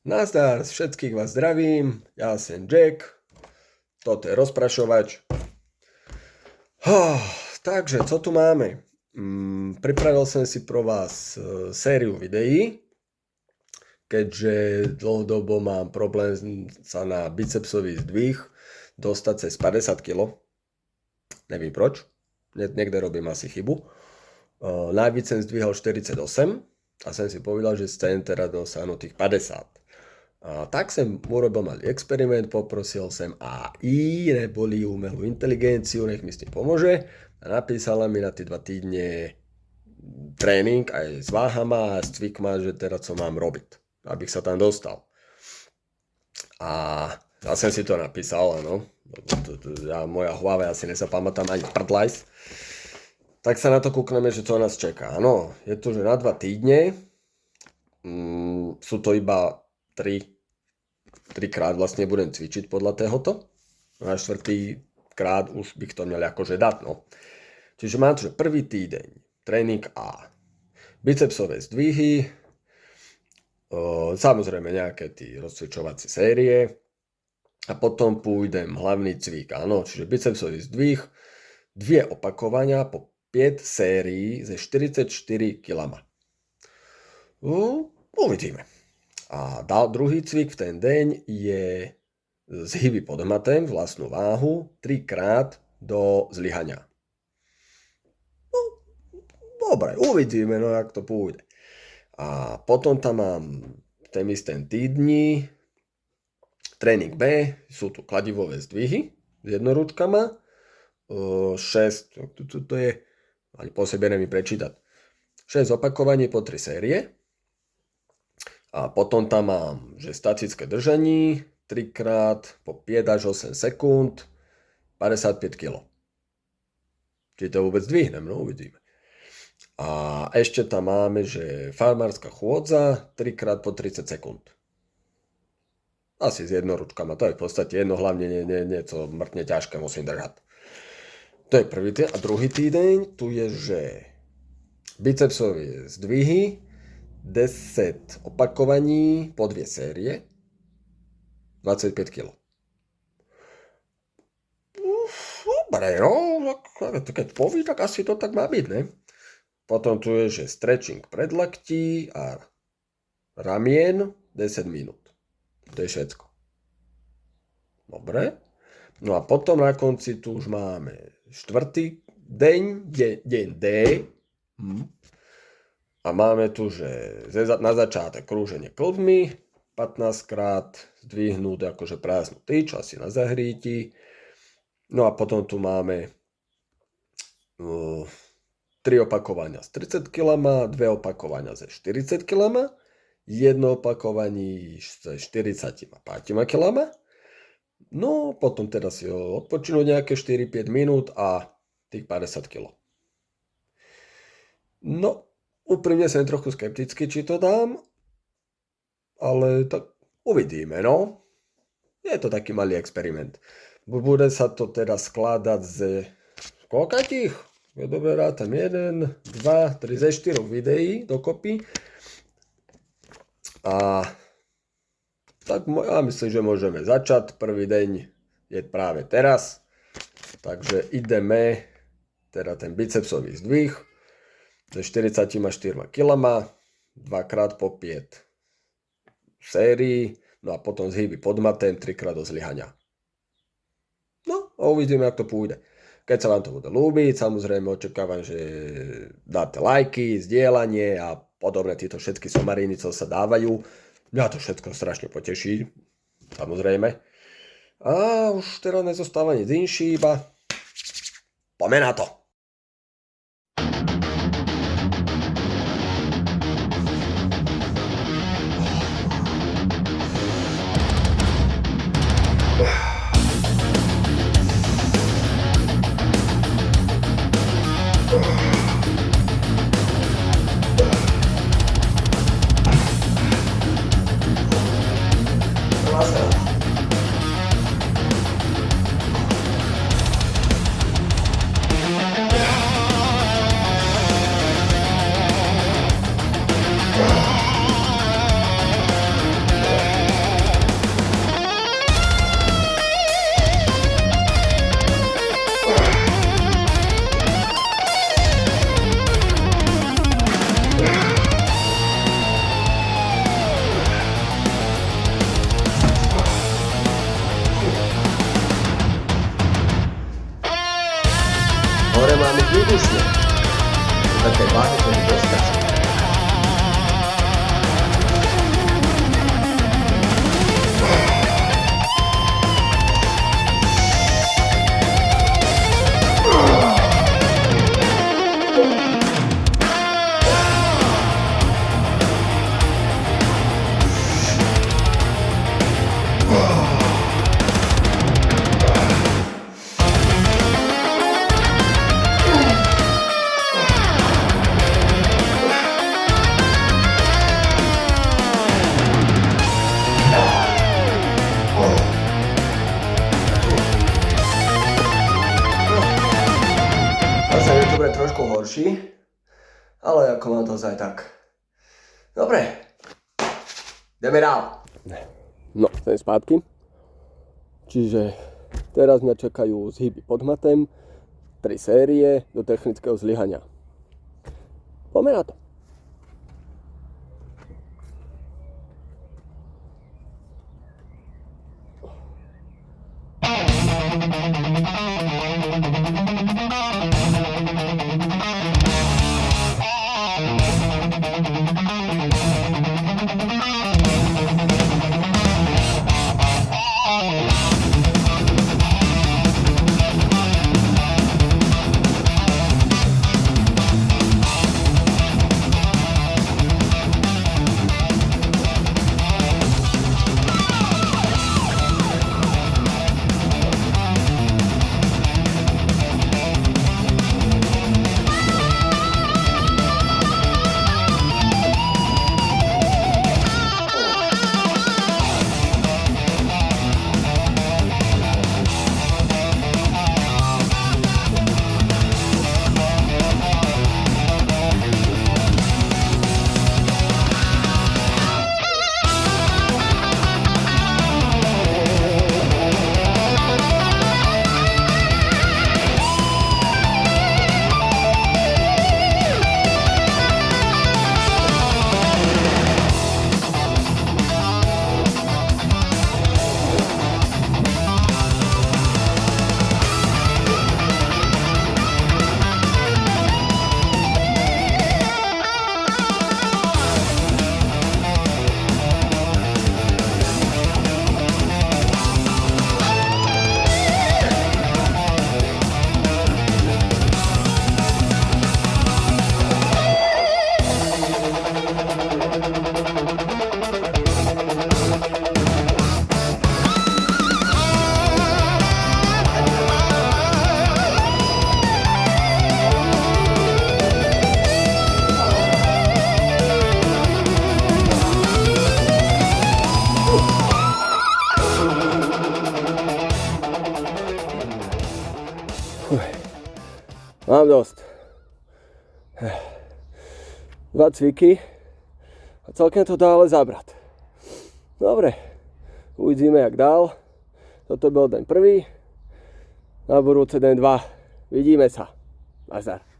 Nazdar, všetkých vás zdravím, ja som Jack, toto je rozprašovač. Takže, co tu máme? Pripravil som si pro vás sériu videí, keďže dlhodobo mám problém sa na bicepsový zdvih dostať cez 50 kg. Neviem proč, niekde robím asi chybu. Najvíc som zdvihol 48 a som si povedal, že chcem teraz dosiahnuť tých 50. Tak som urobil malý experiment, poprosil som AI, neboli umelú inteligenciu, nech mi s tým pomôže a napísala mi na tie 2 týdne tréning aj s váhama a s cvikma, že teraz co mám robiť, abych sa tam dostal. A ja som si to napísal, áno. Moja hlava asi nezapamätám ani prdlajs. Tak sa na to kúkneme, že to nás čeká. Áno, je to, že na 2 týdne sú to iba 3 krát vlastne budem cvičiť podľa tohoto. Na 4. krát už bych to měl akože dať, no. Čiže mám tu, že prvý týdeň, tréning A. Bicepsové zdvihy, samozrejme nejaké tí rozcvičovacie série a potom pôjdem hlavný cvik, áno, čiže bicepsový zdvih, 2 opakovania po 5 sérií ze 44 kg. Uvidíme. A druhý cvik v ten deň je zhyby pod hmatem, vlastnú váhu, 3 krát do zlyhania. Dobre, uvidíme, no jak to pôjde. A potom tam mám ten istý týdni tréning B, sú tu kladivové zdvihy s jednoručkama, 6, to je, ani po sebe neviem prečítať, 6 opakovaní po 3 série. A potom tam mám, že statické držanie, 3 krát po 5 až 8 sekúnd, 55 kg. Či to vôbec dvihnem, no uvidíme. A ešte tam máme, že farmárska chôdza, 3 krát po 30 sekúnd. Asi s jednoručkama, to je v podstate jedno, hlavne niečo mŕtne ťažké musím držať. To je prvý týdeň. A druhý týdeň, tu je, že bicepsové zdvihy, 10 opakovaní po 2 série, 25 kg. Dobre, no, keď poví, tak asi to tak má byť, ne? Potom tu je, že stretching predlaktí a ramien 10 minút. To je všetko. Dobre. No a potom na konci tu už máme 4. deň, deň D. A máme tu, že na začiatek krúženie klbmi, 15 krát zdvihnúť akože prázdnu tyč, asi na zahrítí. No a potom tu máme 3 opakovania s 30 kg, 2 opakovania ze 40 kg, 1 opakovanie s 45 kg. No potom teda si odpočinúť nejaké 4-5 minút a tých 50 kg. No, úprimne som trochu skeptický, či to dám, ale tak uvidíme, no. Je to taký malý experiment. Bude sa to teda skladať z koľkatých? Ja dobre rátam 1, 2, 3, ze 4 videí dokopy. A tak ja myslím, že môžeme začať. Prvý deň je práve teraz. Takže ideme teda ten bicepsový zdvih so 44 kg, 2 krát po 5 sérií, no a potom zhyby pod matem, 3 krát do zlyhania. No a uvidíme, jak to pôjde. Keď sa vám to bude ľúbiť, samozrejme očakávam, že dáte lajky, zdieľanie a podobné tieto všetky somariny, co sa dávajú. Mňa to všetko strašne poteší, samozrejme. A už teraz nezostáva nic inší, iba poďme na to. horší, ale ako mám to aj tak. Dobre, ideme dál. No, sem zpátky. Čiže teraz mňa čakajú zhyby pod hmatem, 3 série do technického zlyhania. Poďme na to. Mám dosť. 2 cviky a celkem to dá ale zabrať. Dobre, uvidíme jak dál. Toto bol deň prvý, na budúce deň 2. Vidíme sa. Nazdar.